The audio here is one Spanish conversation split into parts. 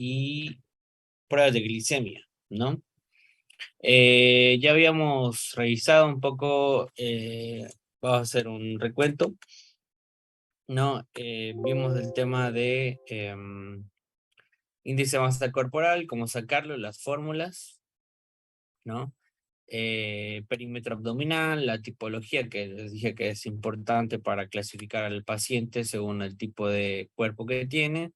y pruebas de glicemia, ¿no? Ya habíamos revisado un poco, vamos a hacer un recuento, ¿no? Vimos el tema de índice de masa corporal, cómo sacarlo, las fórmulas, ¿no? Perímetro abdominal, la tipología que les dije que es importante para clasificar al paciente según el tipo de cuerpo que tiene,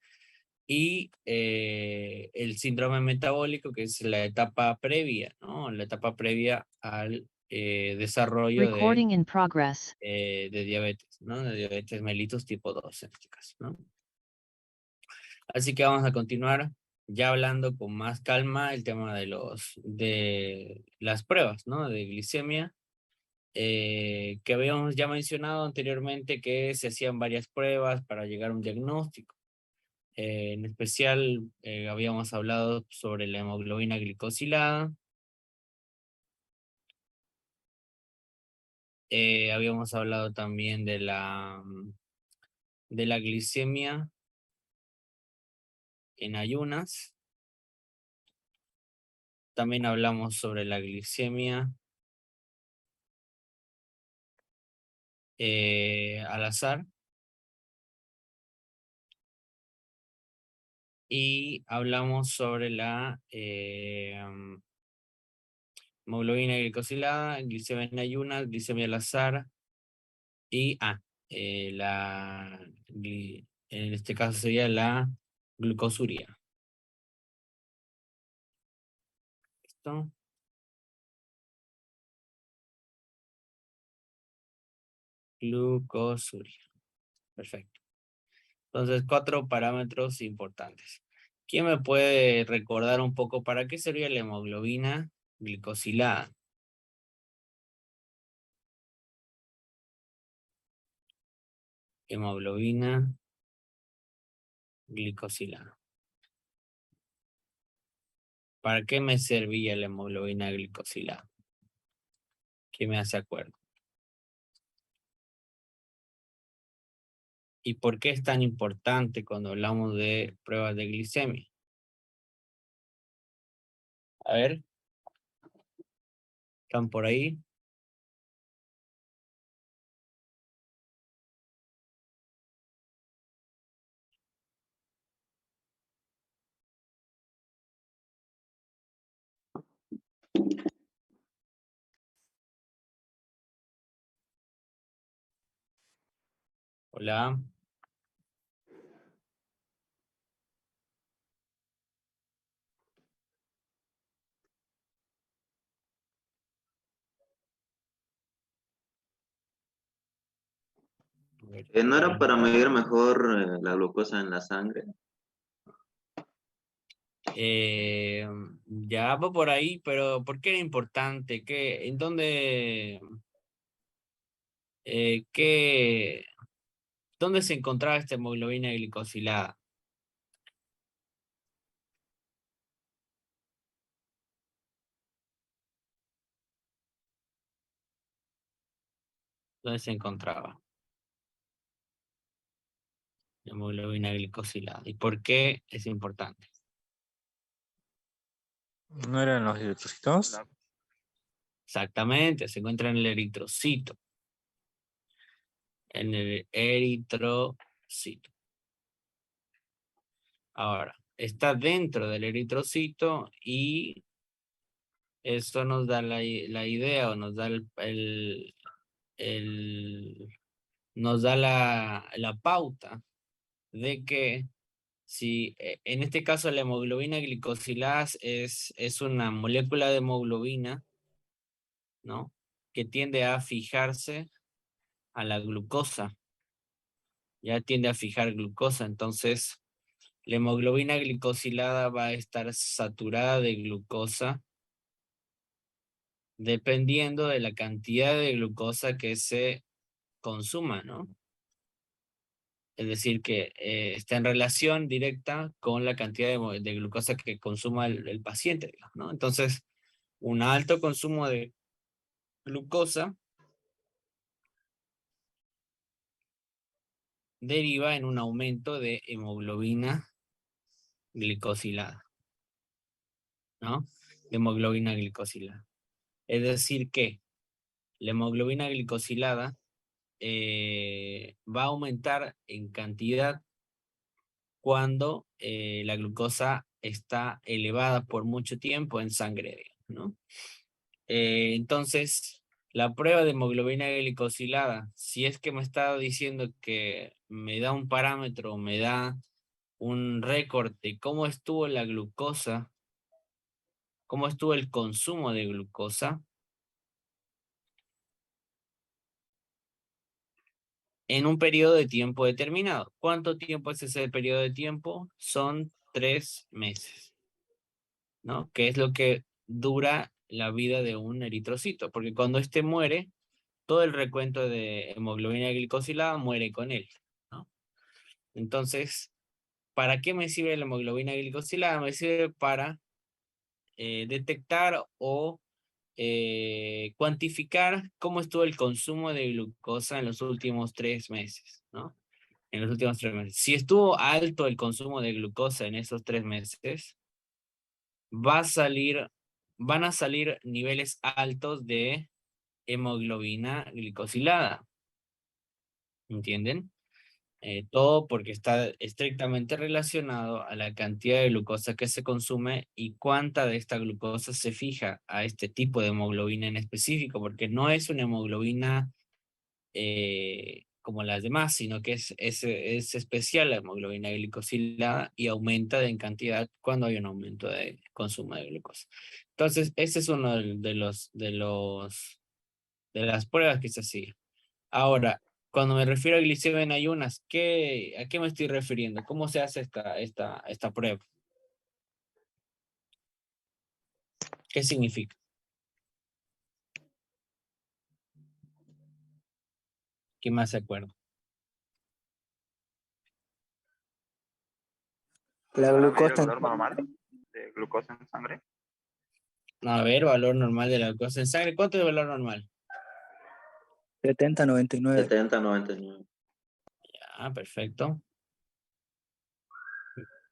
y el síndrome metabólico, que es la etapa previa, ¿no? La etapa previa al desarrollo Recording in progress. de diabetes, ¿no? De diabetes mellitus tipo 2 en este caso, ¿no? Así que vamos a continuar ya hablando con más calma el tema de las pruebas, ¿no? De glicemia, que habíamos ya mencionado anteriormente que se hacían varias pruebas para llegar a un diagnóstico. En especial, habíamos hablado sobre la hemoglobina glicosilada. Habíamos hablado también de la glicemia en ayunas. También hablamos sobre la glicemia al azar. Y hablamos sobre la hemoglobina glicosilada, glicemia en ayunas, glicemia al azar y en este caso sería la glucosuria. ¿Listo? Glucosuria. Perfecto. Entonces, 4 parámetros importantes. ¿Quién me puede recordar un poco para qué sería la hemoglobina glicosilada? Hemoglobina glicosilada. ¿Para qué me servía la hemoglobina glicosilada? ¿Quién me hace acuerdo? ¿Y por qué es tan importante cuando hablamos de pruebas de glicemia? A ver, ¿están por ahí? Hola. A ver, ¿No era esperen. para medir mejor la glucosa en la sangre? Eh, ya va por ahí, pero ¿por qué era importante? ¿En dónde, eh, qué, dónde se encontraba esta hemoglobina glicosilada? ¿Dónde se encontraba la hemoglobina glicosilada? ¿Y por qué es importante? ¿No eran los eritrocitos? Exactamente, se encuentra en el eritrocito. En el eritrocito. Ahora, está dentro del eritrocito y eso nos da la idea o nos da el- nos da la pauta de que si en este caso la hemoglobina glicosilada es una molécula de hemoglobina, ¿no? Que tiende a fijarse a la glucosa, ya tiende a fijar glucosa, entonces la hemoglobina glicosilada va a estar saturada de glucosa dependiendo de la cantidad de glucosa que se consuma, ¿no? Es decir, que está en relación directa con la cantidad de glucosa que consuma el paciente, digamos, ¿no? Entonces, un alto consumo de glucosa deriva en un aumento de hemoglobina glicosilada, ¿no? Hemoglobina glicosilada. Es decir que la hemoglobina glicosilada va a aumentar en cantidad cuando la glucosa está elevada por mucho tiempo en sangre, ¿no? Entonces, la prueba de hemoglobina glicosilada, si es que me está diciendo que me da un parámetro, me da un récord de cómo estuvo la glucosa, cómo estuvo el consumo de glucosa en un periodo de tiempo determinado. ¿Cuánto tiempo es ese periodo de tiempo? Son 3 meses, ¿no? Que es lo que dura la vida de un eritrocito, porque cuando éste muere, todo el recuento de hemoglobina glicosilada muere con él, ¿no? Entonces, ¿para qué me sirve la hemoglobina glicosilada? Me sirve para detectar o cuantificar cómo estuvo el consumo de glucosa en los últimos 3 meses, ¿no? En los últimos 3 meses. Si estuvo alto el consumo de glucosa en esos 3 meses, van a salir niveles altos de hemoglobina glicosilada. ¿Entienden? Todo porque está estrictamente relacionado a la cantidad de glucosa que se consume y cuánta de esta glucosa se fija a este tipo de hemoglobina en específico, porque no es una hemoglobina como las demás, sino que es especial la hemoglobina glicosilada y aumenta en cantidad cuando hay un aumento de consumo de glucosa. Entonces, ese es uno de las pruebas que se hacía. Ahora, cuando me refiero a glicemia en ayunas, ¿a qué me estoy refiriendo? ¿Cómo se hace esta prueba? ¿Qué significa? ¿Qué más se acuerda? La ¿El glucosa valor normal de glucosa en sangre? A ver, valor normal de la glucosa en sangre. ¿Cuánto es el valor normal? 70-99. 70-99. Ah, perfecto.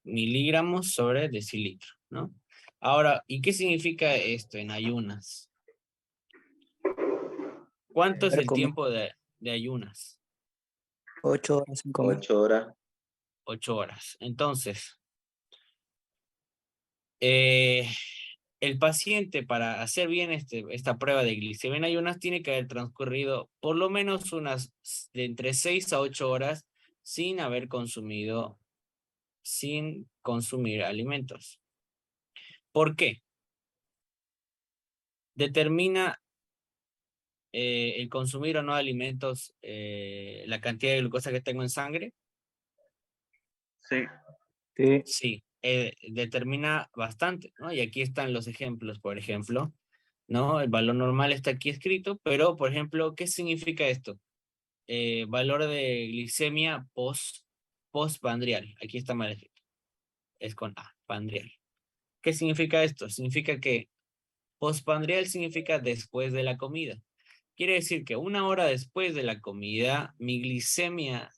Miligramos sobre decilitro, ¿no? Ahora, ¿y qué significa esto en ayunas? ¿Cuánto es el tiempo de ayunas? 8 horas sin comer. 8 horas. 8 horas. Entonces, el paciente para hacer bien esta prueba de glicemia en ayunas tiene que haber transcurrido por lo menos unas de entre 6 a 8 horas sin consumir alimentos. ¿Por qué? Determina el consumir o no alimentos la cantidad de glucosa que tengo en sangre. Sí. Sí. Sí, determina bastante, ¿no? Y aquí están los ejemplos, por ejemplo, ¿no? El valor normal está aquí escrito, pero, por ejemplo, ¿qué significa esto? Valor de glicemia postpandrial. Aquí está mal escrito. Es con A, pandrial. ¿Qué significa esto? Significa que postpandrial significa después de la comida. Quiere decir que 1 hora después de la comida, mi glicemia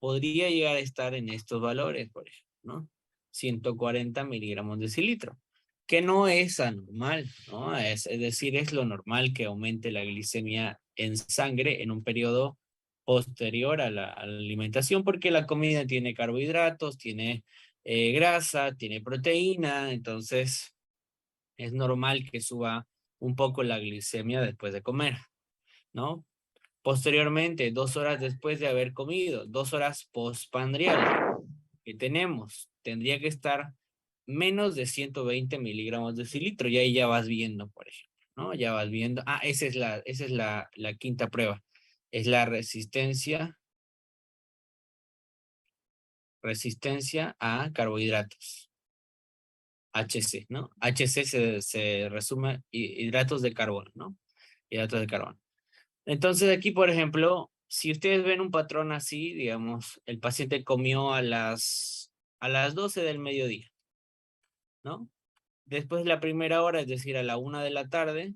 podría llegar a estar en estos valores, por ejemplo, ¿no? 140 miligramos de decilitro, que no es anormal, ¿no? Es decir, es lo normal que aumente la glicemia en sangre en un periodo posterior a la alimentación, porque la comida tiene carbohidratos, tiene grasa, tiene proteína, entonces es normal que suba un poco la glicemia después de comer, ¿no? Posteriormente, 2 horas después de haber comido, 2 horas postpandrial, que tenemos, tendría que estar menos de 120 miligramos de decilitro, y ahí ya vas viendo, por ejemplo, ¿no? Ya vas viendo, esa es la quinta prueba, es la resistencia a carbohidratos, HC, ¿no? HC se resume hidratos de carbono, ¿no? Hidratos de carbono. Entonces aquí, por ejemplo, si ustedes ven un patrón así, digamos, el paciente comió a las 12 del mediodía, ¿no? Después de la primera hora, es decir, a la 1 de la tarde,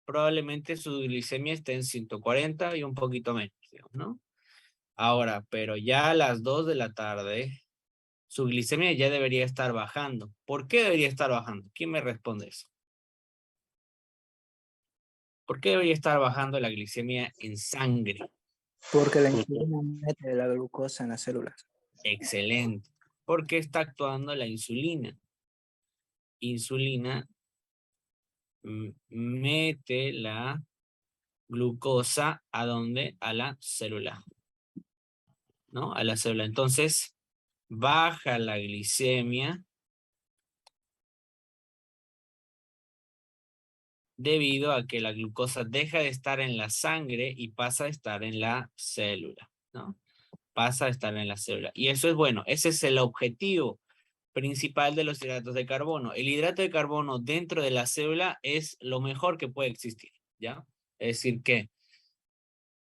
probablemente su glicemia esté en 140 y un poquito menos, digamos, ¿no? Ahora, pero ya a las 2 de la tarde, su glicemia ya debería estar bajando. ¿Por qué debería estar bajando? ¿Quién me responde eso? ¿Por qué debería estar bajando la glicemia en sangre? Porque la insulina mete la glucosa en las células. Excelente. Porque está actuando la insulina. Insulina mete la glucosa ¿a dónde? A la célula. ¿No? A la célula. Entonces, baja la glicemia debido a que la glucosa deja de estar en la sangre y pasa a estar en la célula, ¿no? Pasa a estar en la célula. Y eso es bueno, ese es el objetivo principal de los hidratos de carbono. El hidrato de carbono dentro de la célula es lo mejor que puede existir, ¿ya? Es decir que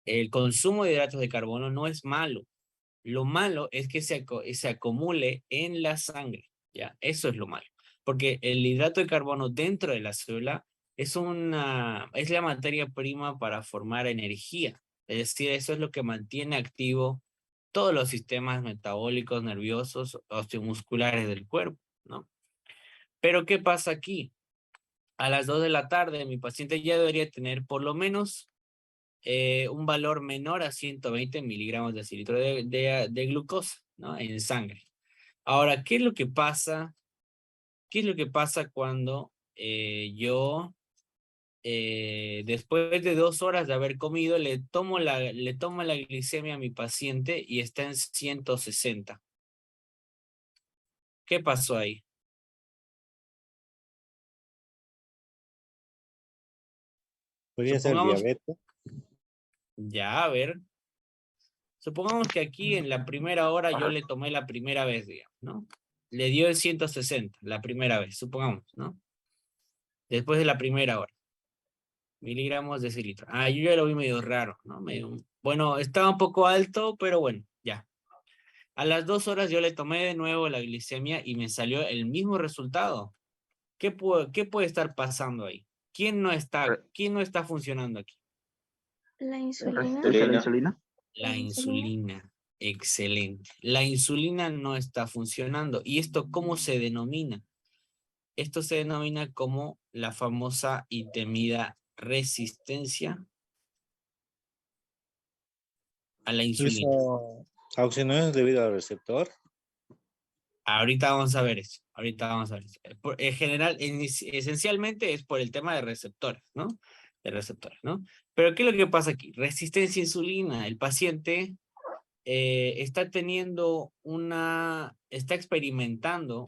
el consumo de hidratos de carbono no es malo. Lo malo es que se acumule en la sangre, ¿ya? Eso es lo malo. Porque el hidrato de carbono dentro de la célula es la materia prima para formar energía. Es decir, eso es lo que mantiene activo todos los sistemas metabólicos, nerviosos, osteomusculares del cuerpo, ¿no? Pero ¿qué pasa aquí? A las 2 de la tarde mi paciente ya debería tener por lo menos un valor menor a 120 miligramos de cilitro de glucosa, ¿no? En sangre. Ahora, ¿qué es lo que pasa? ¿Qué es lo que pasa cuando yo, después de 2 horas de haber comido, le tomo la glicemia a mi paciente y está en 160? ¿Qué pasó ahí? Podría ser Supongamos, diabetes. ya, a ver. Supongamos que aquí en la primera hora yo le tomé la primera vez, digamos, ¿no? Le dio el 160 la primera vez, supongamos, ¿no? Después de la primera hora. Miligramos de cilitro. Ah, yo ya lo vi medio raro, ¿no? Bueno, estaba un poco alto, pero bueno, ya. A las 2 horas yo le tomé de nuevo la glicemia y me salió el mismo resultado. ¿Qué puede estar pasando ahí? ¿Quién no está funcionando aquí? La insulina. ¿Resistencia a la insulina? La insulina. Excelente. La insulina no está funcionando. ¿Y esto cómo se denomina? Esto se denomina como la famosa y temida resistencia a la insulina. Eso, Auxi, ¿no es debido al receptor? Ahorita vamos a ver eso. Ahorita vamos a ver eso. En general, esencialmente es por el tema de receptores, ¿no? De receptores, ¿no? Pero ¿qué es lo que pasa aquí? Resistencia a insulina. El paciente está experimentando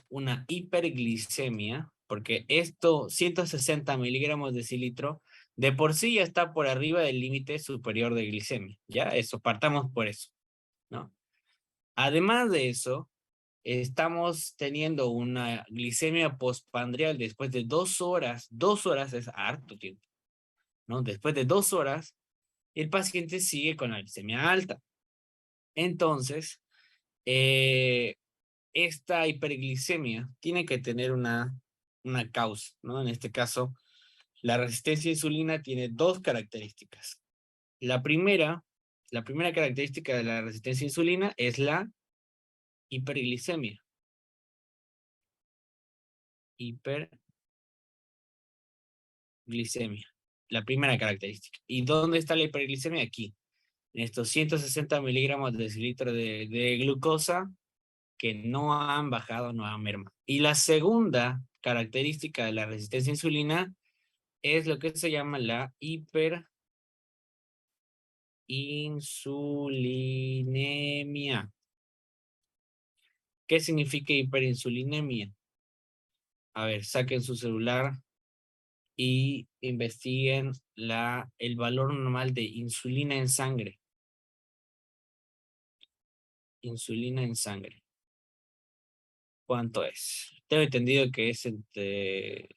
una hiperglicemia, porque 160 miligramos de cilitro, de por sí ya está por arriba del límite superior de glicemia, ¿ya? Eso, partamos por eso, ¿no? Además de eso, estamos teniendo una glicemia postprandial después de 2 horas. 2 horas es harto tiempo, ¿no? Después de 2 horas, el paciente sigue con la glicemia alta. Entonces, esta hiperglicemia tiene que tener una causa, ¿no? En este caso, la resistencia a insulina tiene 2 características. La primera característica de la resistencia a insulina es la hiperglicemia. Hiperglicemia. La primera característica. ¿Y dónde está la hiperglicemia? Aquí. En estos 160 miligramos de cilitro de glucosa que no han bajado, no han mermado. Y la segunda característica de la resistencia a insulina es lo que se llama la hiperinsulinemia. ¿Qué significa hiperinsulinemia? A ver, saquen su celular y investiguen el valor normal de insulina en sangre. Insulina en sangre. ¿Cuánto es? Tengo entendido que es entre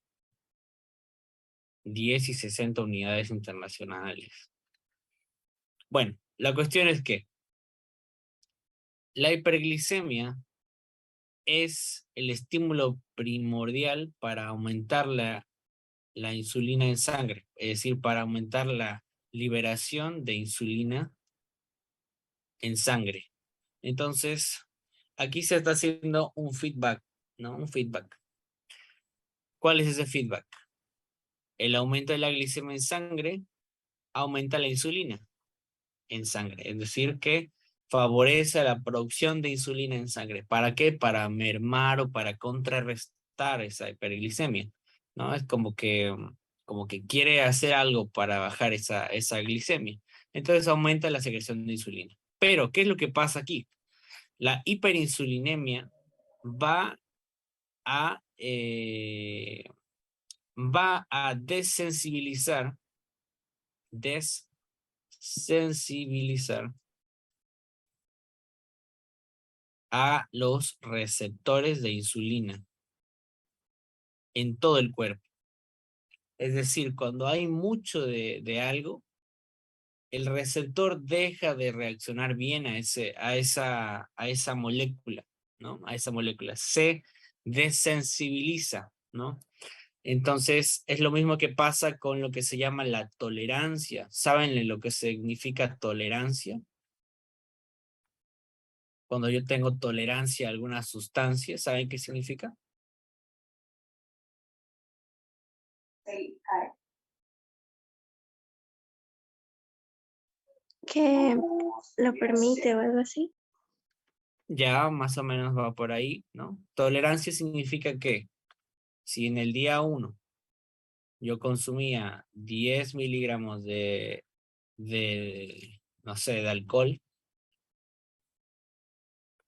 10 y 60 unidades internacionales. Bueno, la cuestión es que la hiperglicemia es el estímulo primordial para aumentar la insulina en sangre, es decir, para aumentar la liberación de insulina en sangre. Entonces, aquí se está haciendo un feedback, ¿no? Un feedback. ¿Cuál es ese feedback? El aumento de la glicemia en sangre aumenta la insulina en sangre. Es decir, que favorece la producción de insulina en sangre. ¿Para qué? Para mermar o para contrarrestar esa hiperglicemia, ¿no? Es como que quiere hacer algo para bajar esa glicemia. Entonces aumenta la secreción de insulina. Pero, ¿qué es lo que pasa aquí? La hiperinsulinemia va a desensibilizar a los receptores de insulina en todo el cuerpo. Es decir, cuando hay mucho de algo, el receptor deja de reaccionar bien a esa molécula, ¿no? A esa molécula. Se desensibiliza, ¿no? Entonces, es lo mismo que pasa con lo que se llama la tolerancia. ¿Saben lo que significa tolerancia? Cuando yo tengo tolerancia a alguna sustancia, ¿saben qué significa? Que lo permite o algo así. Ya más o menos va por ahí, ¿no? Tolerancia significa que si en el día 1 yo consumía 10 miligramos no sé, de alcohol,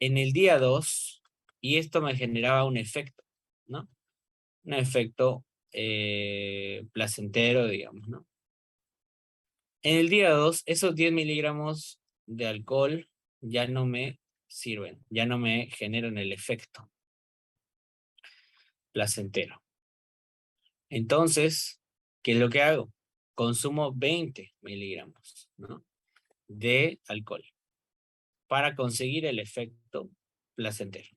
en el día 2, y esto me generaba un efecto, ¿no? Un efecto placentero, digamos, ¿no? En el día 2, esos 10 miligramos de alcohol ya no me sirven, ya no me generan el efecto placentero. Entonces, ¿qué es lo que hago? Consumo 20 miligramos, ¿no? De alcohol para conseguir el efecto placentero.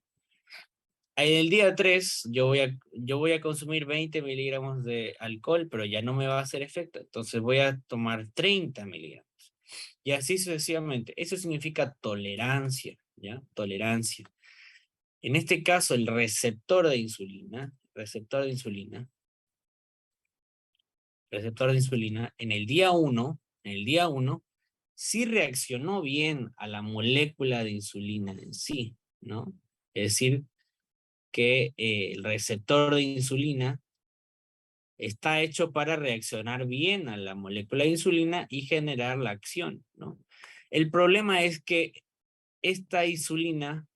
En el día 3, yo voy a consumir 20 miligramos de alcohol, pero ya no me va a hacer efecto. Entonces voy a tomar 30 miligramos. Y así sucesivamente. Eso significa tolerancia, ¿ya? Tolerancia. En este caso, el receptor de insulina, en el día 1, sí reaccionó bien a la molécula de insulina en sí, ¿no? Es decir, que el receptor de insulina está hecho para reaccionar bien a la molécula de insulina y generar la acción, ¿no? El problema es que esta insulina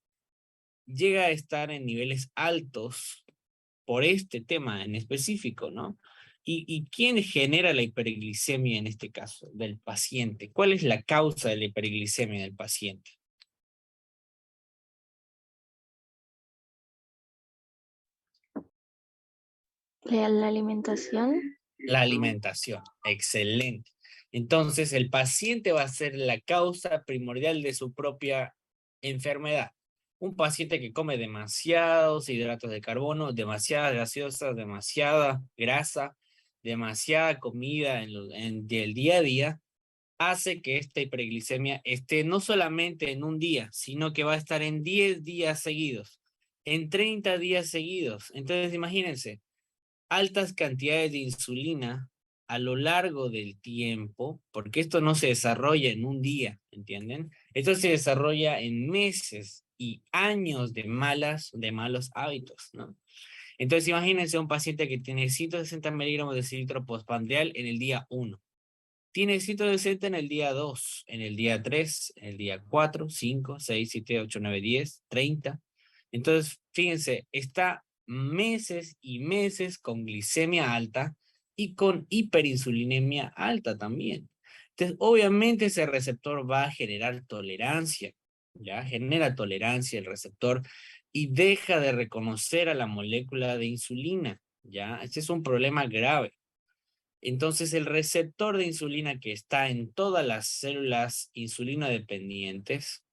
llega a estar en niveles altos por este tema en específico, ¿no? ¿Y quién genera la hiperglicemia en este caso? Del paciente. ¿Cuál es la causa de la hiperglicemia del paciente? La alimentación. La alimentación. Excelente. Entonces, el paciente va a ser la causa primordial de su propia enfermedad. Un paciente que come demasiados hidratos de carbono, demasiadas gaseosas, demasiada grasa, demasiada comida del día a día, hace que esta hiperglicemia esté no solamente en un día, sino que va a estar en 10 días seguidos, en 30 días seguidos. Entonces, imagínense, altas cantidades de insulina a lo largo del tiempo, porque esto no se desarrolla en un día, ¿entienden? Esto se desarrolla en meses y años de malos hábitos, ¿no? Entonces imagínense un paciente que tiene 160 miligramos de cilitro postprandial en el día 1. Tiene 160 en el día 2, en el día 3, en el día 4, 5, 6, 7, 8, 9, 10, 30. Entonces, fíjense, está meses y meses con glicemia alta y con hiperinsulinemia alta también. Entonces, obviamente ese receptor va a generar tolerancia, ¿ya? Genera tolerancia el receptor y deja de reconocer a la molécula de insulina, ¿ya? Este es un problema grave. Entonces, el receptor de insulina que está en todas las células insulino dependientes,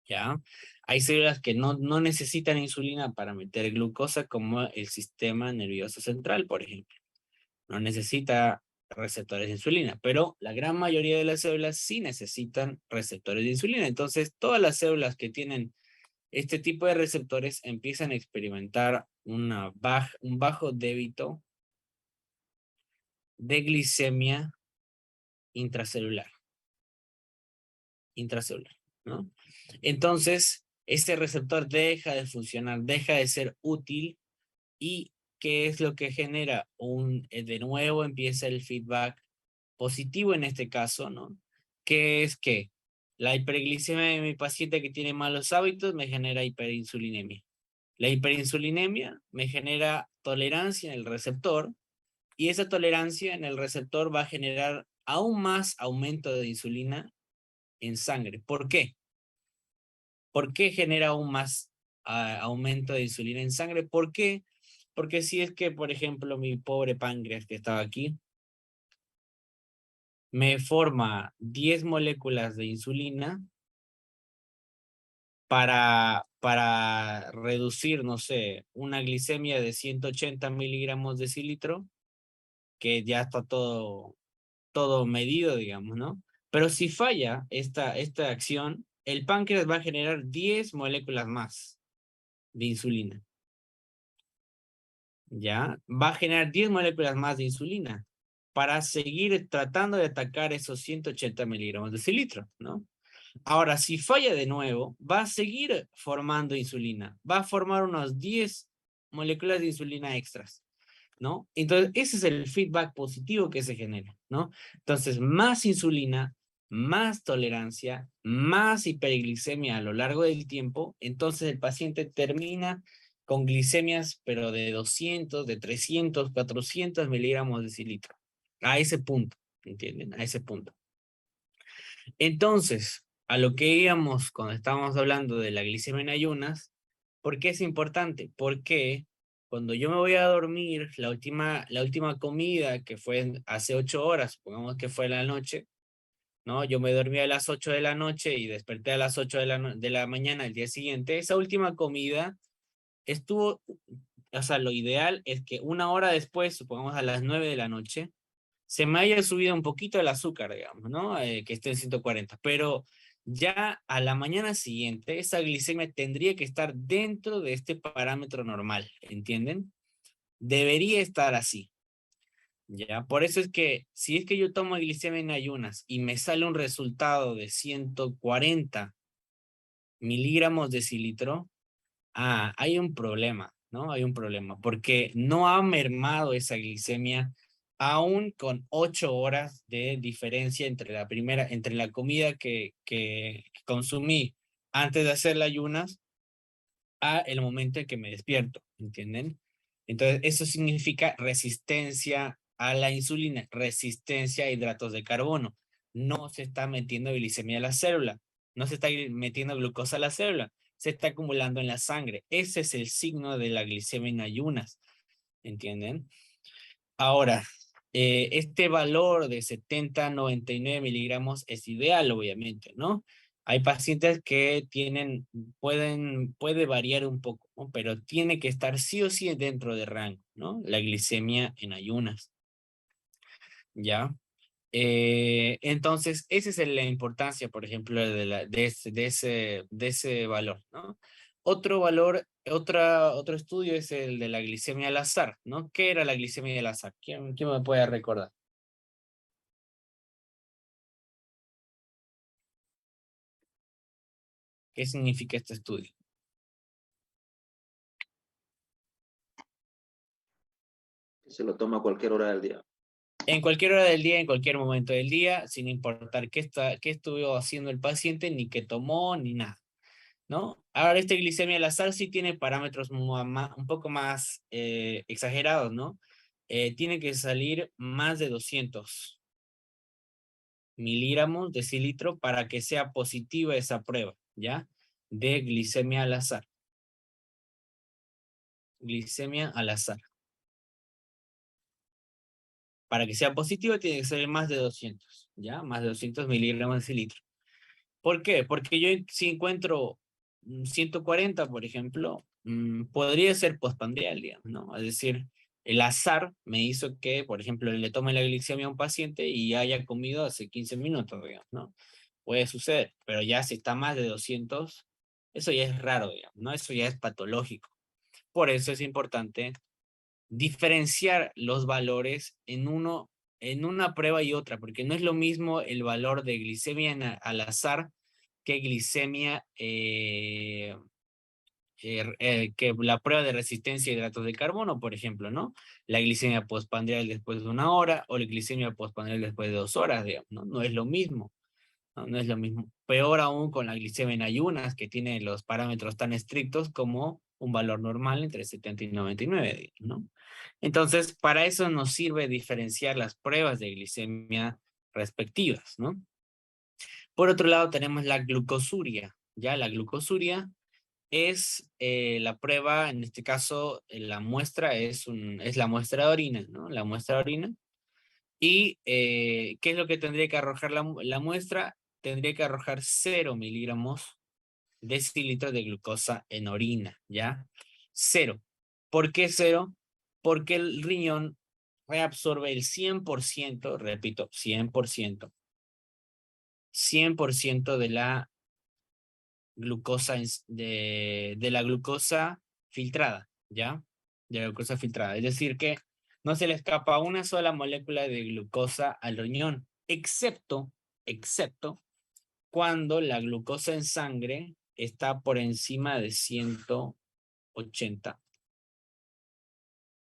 ¿ya? Hay células que no necesitan insulina para meter glucosa, como el sistema nervioso central, por ejemplo. No necesita receptores de insulina, pero la gran mayoría de las células sí necesitan receptores de insulina. Entonces, todas las células que tienen este tipo de receptores empiezan a experimentar un bajo débito de glicemia intracelular, ¿no? Entonces, este receptor deja de funcionar, deja de ser útil, y ¿qué es lo que genera? De nuevo empieza el feedback positivo en este caso, ¿no? Que es que la hiperglicemia de mi paciente que tiene malos hábitos me genera hiperinsulinemia. La hiperinsulinemia me genera tolerancia en el receptor, y esa tolerancia en el receptor va a generar aún más aumento de insulina en sangre. ¿Por qué? ¿Por qué genera aún más aumento de insulina en sangre? ¿Por qué? Porque si es que, por ejemplo, mi pobre páncreas que estaba aquí, me forma 10 moléculas de insulina para reducir, no sé, una glicemia de 180 miligramos decilitro, que ya está todo medido, digamos, ¿no? Pero si falla esta acción, el páncreas va a generar 10 moléculas más de insulina. ¿Ya? Va a generar 10 moléculas más de insulina para seguir tratando de atacar esos 180 miligramos de decilitro, ¿no? Ahora, si falla de nuevo, va a seguir formando insulina. Va a formar unos 10 moléculas de insulina extras, ¿no? Entonces, ese es el feedback positivo que se genera, ¿no? Entonces, más insulina, más tolerancia, más hiperglicemia a lo largo del tiempo, entonces el paciente termina con glicemias, pero de 200, de 300, 400 miligramos de decilitro. A ese punto, ¿entienden? A ese punto. Entonces, a lo que íbamos cuando estábamos hablando de la glicemia en ayunas, ¿por qué es importante? Porque cuando yo me voy a dormir, la última comida que fue hace 8 horas, supongamos que fue en la noche, ¿no? Yo me dormí a las 8 de la noche y desperté a las 8 de la mañana al día siguiente. Esa última comida estuvo, o sea, lo ideal es que una hora después, supongamos a las 9 de la noche, se me haya subido un poquito el azúcar, digamos, ¿no? Que esté en 140, pero ya a la mañana siguiente esa glicemia tendría que estar dentro de este parámetro normal, ¿entienden? Debería estar así, ¿ya? Por eso es que si es que yo tomo glicemia en ayunas y me sale un resultado de 140 miligramos de decilitro, hay un problema, ¿no? Hay un problema, porque no ha mermado esa glicemia aún con 8 horas de diferencia entre la comida que consumí antes de hacer las ayunas a el momento en que me despierto, ¿entienden? Entonces, eso significa resistencia a la insulina, resistencia a hidratos de carbono. No se está metiendo glicemia a la célula, no se está metiendo glucosa a la célula, se está acumulando en la sangre. Ese es el signo de la glicemia en ayunas, ¿entienden? Ahora, este valor de 70 a 99 miligramos es ideal, obviamente, ¿no? Hay pacientes que puede variar un poco, ¿no? Pero tiene que estar sí o sí dentro de rango, ¿no? La glicemia en ayunas, ¿ya? Entonces, esa es la importancia, por ejemplo, de ese valor, ¿no? Otro valor, otro estudio es el de la glicemia al azar, ¿no? ¿Qué era la glicemia al azar? ¿Quién me puede recordar? ¿Qué significa este estudio? Se lo toma a cualquier hora del día. En cualquier hora del día, en cualquier momento del día, sin importar qué estuvo haciendo el paciente, ni qué tomó, ni nada, ¿no? Ahora, este glicemia al azar sí tiene parámetros un poco más exagerados, ¿no? Tiene que salir más de 200 miligramos de decilitro para que sea positiva esa prueba, ¿ya? De glicemia al azar. Glicemia al azar. Para que sea positivo tiene que ser más de 200, ¿ya? Más de 200 miligramos de decilitro. ¿Por qué? Porque yo si encuentro 140, por ejemplo, podría ser postprandial, digamos, ¿no? Es decir, el azar me hizo que, por ejemplo, le tome la glicemia a un paciente y haya comido hace 15 minutos, digamos, ¿no? Puede suceder, pero ya si está más de 200, Eso ya es raro, digamos, ¿no? Eso ya es patológico. Por eso es importante diferenciar los valores en una prueba y otra, porque no es lo mismo el valor de glicemia al azar que glicemia, que la prueba de resistencia a hidratos de carbono, por ejemplo, ¿no? La glicemia postprandial después de 1 hora o la glicemia postprandial después de 2 horas, digamos, ¿no? No es lo mismo. No, no es lo mismo. Peor aún con la glicemia en ayunas, que tiene los parámetros tan estrictos como un valor normal entre 70 y 99, ¿no? Entonces, para eso nos sirve diferenciar las pruebas de glicemia respectivas, ¿no? Por otro lado, tenemos la glucosuria. Ya la glucosuria es la prueba, en este caso, la muestra es la muestra de orina, ¿no? La muestra de orina. ¿Y qué es lo que tendría que arrojar la muestra? Tendría que arrojar 0 miligramos decilitros de glucosa en orina, ¿ya? 0. ¿Por qué 0? Porque el riñón reabsorbe el 100%, repito, 100% de la glucosa, de la glucosa filtrada, ¿ya? De la glucosa filtrada. Es decir que no se le escapa una sola molécula de glucosa al riñón, excepto cuando la glucosa en sangre está por encima de 180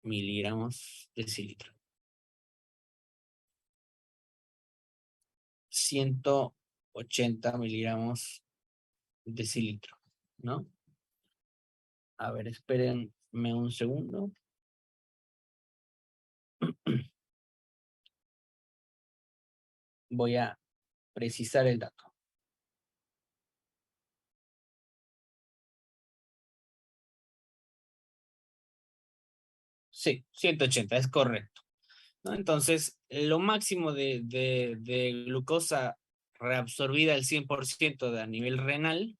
miligramos de decilitro. 180 miligramos de decilitro, ¿no? A ver, espérenme un segundo. Voy a precisar el dato. Sí, 180, es correcto, ¿no? Entonces, lo máximo de glucosa reabsorbida al 100% a nivel renal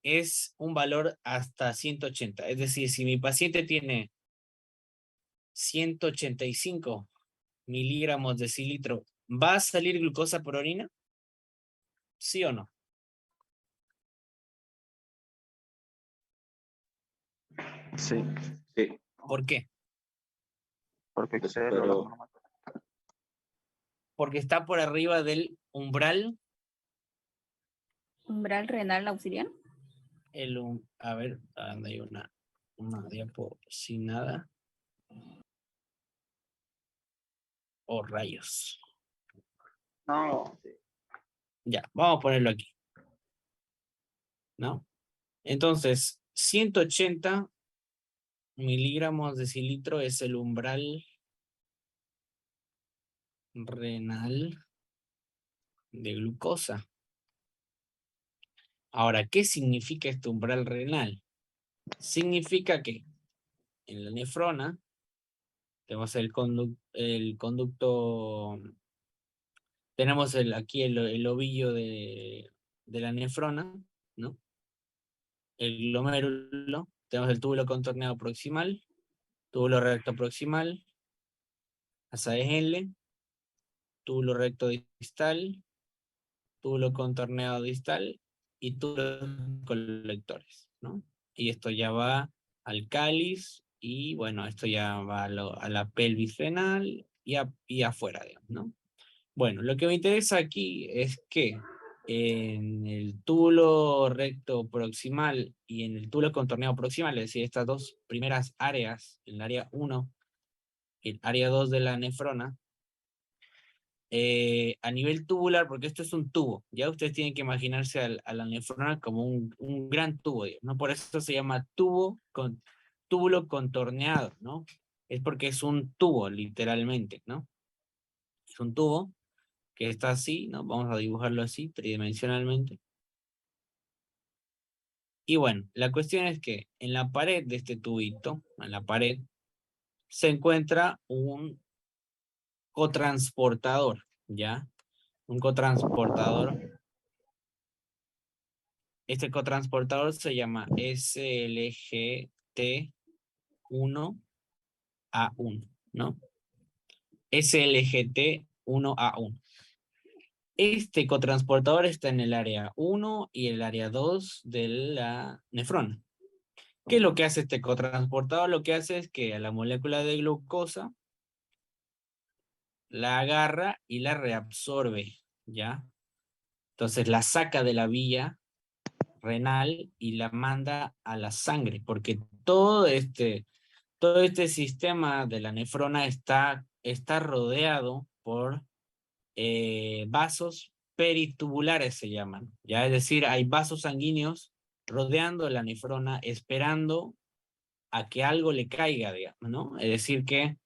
es un valor hasta 180. Es decir, si mi paciente tiene 185 miligramos de decilitro, ¿va a salir glucosa por orina? ¿Sí o no? Sí, Sí, ¿Por qué? porque Pues, excede pero- lo normal. Porque está por arriba del umbral. Umbral renal auxiliar. A ver, ¿dónde hay una diapo sin nada? Oh, rayos. No, Ya, vamos a ponerlo aquí, ¿no? Entonces, 180 miligramos de decilitro es el umbral renal de glucosa. Ahora, ¿qué significa este umbral renal? Significa que en la nefrona tenemos el conducto, tenemos aquí el ovillo de la nefrona, ¿no? El glomérulo, tenemos el túbulo contorneado proximal, túbulo recto proximal, asa de Henle, túbulo recto distal, túbulo contorneado distal y túbulos colectores, ¿no? Y esto ya va al cáliz y bueno, esto ya va a la pelvis renal y afuera, digamos, ¿no? Bueno, lo que me interesa aquí es que en el túbulo recto proximal y en el túbulo contorneado proximal, es decir, estas dos primeras áreas, el área 1 y el área 2 de la nefrona, a nivel tubular, porque esto es un tubo, ya ustedes tienen que imaginarse a la nefrona como un gran tubo, ¿no? Por eso se llama túbulo contorneado, ¿no? Es porque es un tubo, literalmente, ¿no? Es un tubo que está así, ¿no? Vamos a dibujarlo así, tridimensionalmente. Y bueno, la cuestión es que en la pared de este tubito, en la pared, se encuentra un cotransportador, ¿ya? Un cotransportador. Este cotransportador se llama SLGT1A1, ¿no? SLGT1A1. Este cotransportador está en el área 1 y el área 2 de la nefrona. ¿Qué es lo que hace este cotransportador? Lo que hace es que a la molécula de glucosa la agarra y la reabsorbe, ¿ya? Entonces la saca de la vía renal y la manda a la sangre, porque todo este sistema de la nefrona está rodeado por vasos peritubulares, se llaman, ¿ya? Es decir, hay vasos sanguíneos rodeando la nefrona esperando a que algo le caiga, digamos, ¿no? Es decir, que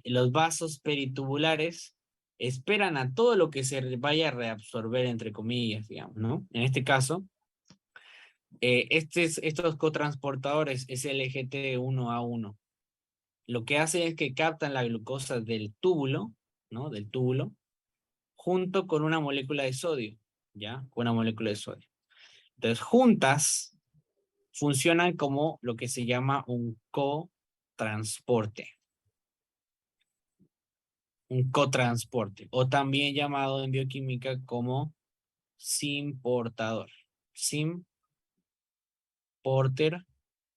los vasos peritubulares esperan a todo lo que se vaya a reabsorber, entre comillas, digamos, ¿no? En este caso, estos cotransportadores SLGT1A1, lo que hace es que captan la glucosa del túbulo, ¿no? Del túbulo, junto con una molécula de sodio, ¿ya? Con una molécula de sodio. Entonces, juntas funcionan como lo que se llama un cotransporte. Un cotransporte, o también llamado en bioquímica como simportador. Simporter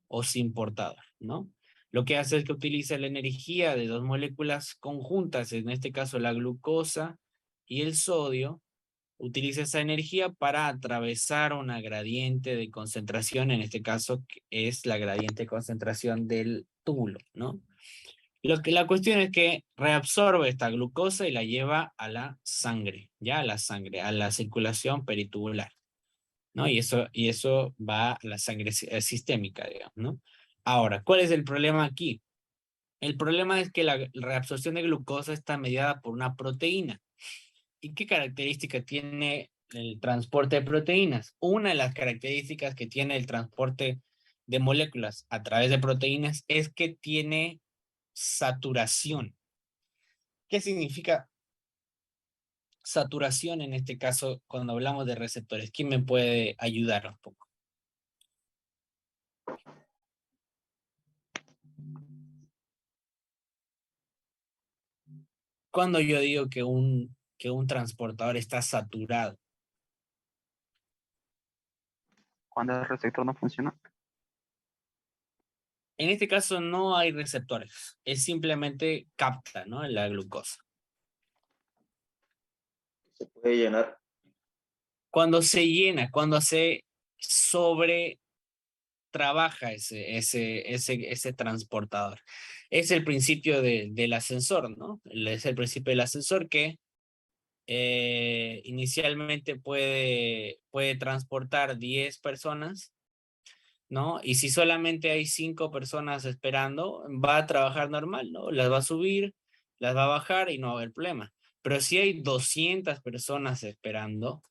o simportador, ¿no? Lo que hace es que utiliza la energía de dos moléculas conjuntas, en este caso la glucosa y el sodio, utiliza esa energía para atravesar una gradiente de concentración, en este caso es la gradiente de concentración del túbulo, ¿no? La cuestión es que reabsorbe esta glucosa y la lleva a la sangre, ya a la sangre, a la circulación peritubular, ¿no? Y eso va a la sangre sistémica, digamos, ¿no? Ahora, ¿cuál es el problema aquí? El problema es que la reabsorción de glucosa está mediada por una proteína. ¿Y qué característica tiene el transporte de proteínas? Una de las características que tiene el transporte de moléculas a través de proteínas es que tiene saturación. ¿Qué significa saturación en este caso cuando hablamos de receptores? ¿Quién me puede ayudar un poco? Cuando yo digo que un transportador está saturado. Cuando el receptor no funciona. En este caso no hay receptores, es simplemente capta, ¿no? La glucosa. Se puede llenar. Cuando se llena, cuando se sobre trabaja ese transportador. Es el principio del ascensor, ¿no? Es el principio del ascensor que inicialmente puede transportar 10 personas, ¿no? Y si solamente hay 5 personas esperando, va a trabajar normal, ¿no? Las va a subir, las va a bajar y no va a haber problema. Pero si hay 200 personas esperando,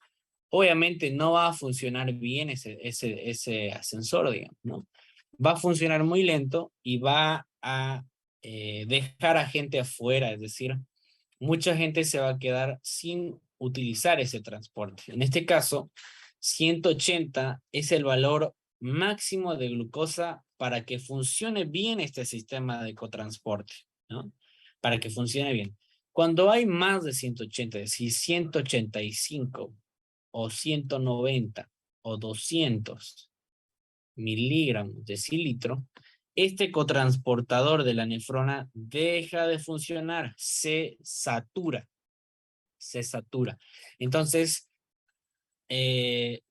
obviamente no va a funcionar bien ese ascensor, digamos, ¿no? Va a funcionar muy lento y va a dejar a gente afuera, es decir, mucha gente se va a quedar sin utilizar ese transporte. En este caso, 180 es el valor máximo de glucosa para que funcione bien este sistema de cotransporte, ¿no? Para que funcione bien. Cuando hay más de 180, es decir, 185 o 190 o 200 miligramos de cilitro, este cotransportador de la nefrona deja de funcionar, se satura. Entonces,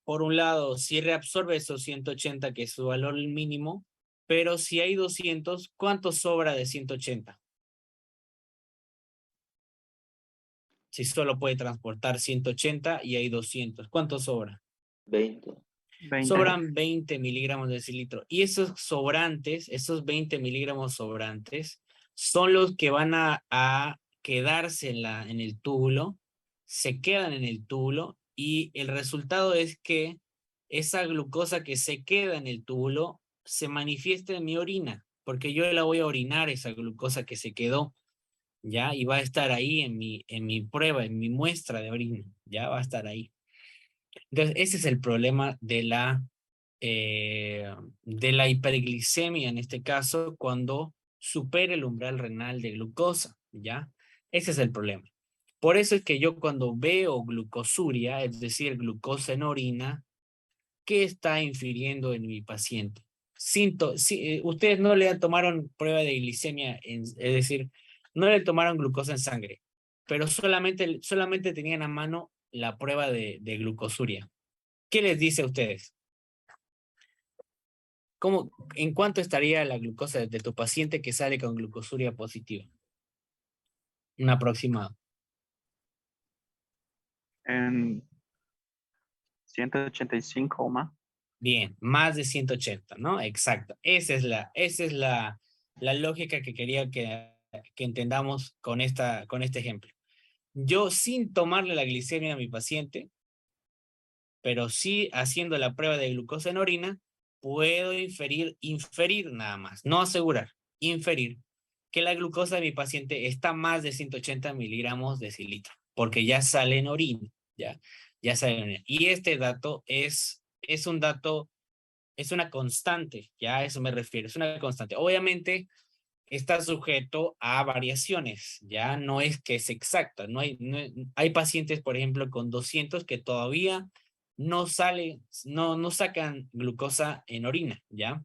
por un lado, sí reabsorbe esos 180, que es su valor mínimo, pero si hay 200, ¿cuánto sobra de 180? Si solo puede transportar 180 y hay 200, ¿cuánto sobra? 20. 20. Sobran 20 miligramos de cilitro. Y esos sobrantes, esos 20 miligramos sobrantes, son los que van a quedarse en el túbulo, se quedan en el túbulo, y el resultado es que esa glucosa que se queda en el túbulo se manifiesta en mi orina, porque yo la voy a orinar, esa glucosa que se quedó, ¿ya? Y va a estar ahí en mi prueba, en mi muestra de orina, ya va a estar ahí. Entonces, ese es el problema de la hiperglicemia, en este caso, cuando supera el umbral renal de glucosa, ¿ya? Ese es el problema. Por eso es que yo cuando veo glucosuria, es decir, glucosa en orina, ¿qué está infiriendo en mi paciente? Ustedes no le tomaron prueba de glicemia, es decir, no le tomaron glucosa en sangre, pero solamente tenían a mano la prueba de glucosuria. ¿Qué les dice a ustedes? ¿En cuánto estaría la glucosa de tu paciente que sale con glucosuria positiva? Un aproximado. En 185 o más. Bien, más de 180, ¿no? Exacto. Esa es la lógica que quería que entendamos con este ejemplo. Yo, sin tomarle la glicemia a mi paciente, pero sí haciendo la prueba de glucosa en orina, puedo inferir nada más, no asegurar, inferir que la glucosa de mi paciente está más de 180 miligramos de cilitro, porque ya sale en orina, ya sale en orina. Y este dato es un dato, es una constante, ya a eso me refiero, es una constante. Obviamente está sujeto a variaciones, ya no es que es exacta, hay pacientes, por ejemplo, con 200 que todavía no sacan glucosa en orina, ¿ya?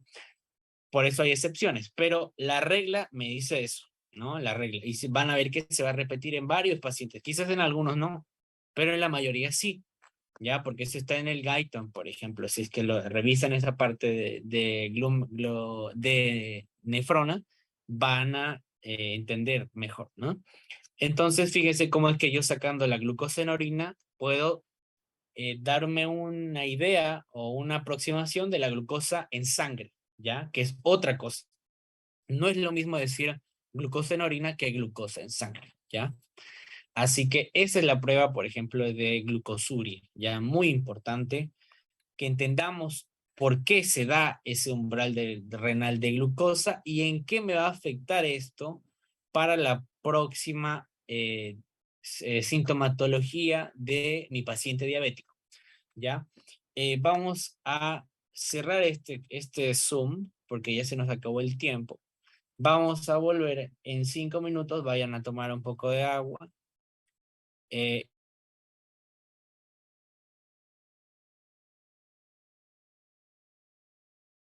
Por eso hay excepciones, pero la regla me dice eso, ¿no? La regla, y van a ver que se va a repetir en varios pacientes, quizás en algunos no, pero en la mayoría sí, ¿ya? Porque eso está en el Guyton, por ejemplo, si es que lo revisan esa parte de nefrona, van a entender mejor, ¿no? Entonces, fíjense cómo es que yo sacando la glucosa en orina puedo darme una idea o una aproximación de la glucosa en sangre, ¿ya? Que es otra cosa. No es lo mismo decir glucosa en orina que glucosa en sangre, ¿ya? Así que esa es la prueba, por ejemplo, de glucosuria, ya muy importante que entendamos por qué se da ese umbral renal de glucosa y en qué me va a afectar esto para la próxima sintomatología de mi paciente diabético, ¿ya? Vamos a cerrar este Zoom porque ya se nos acabó el tiempo. Vamos a volver en 5 minutos, vayan a tomar un poco de agua.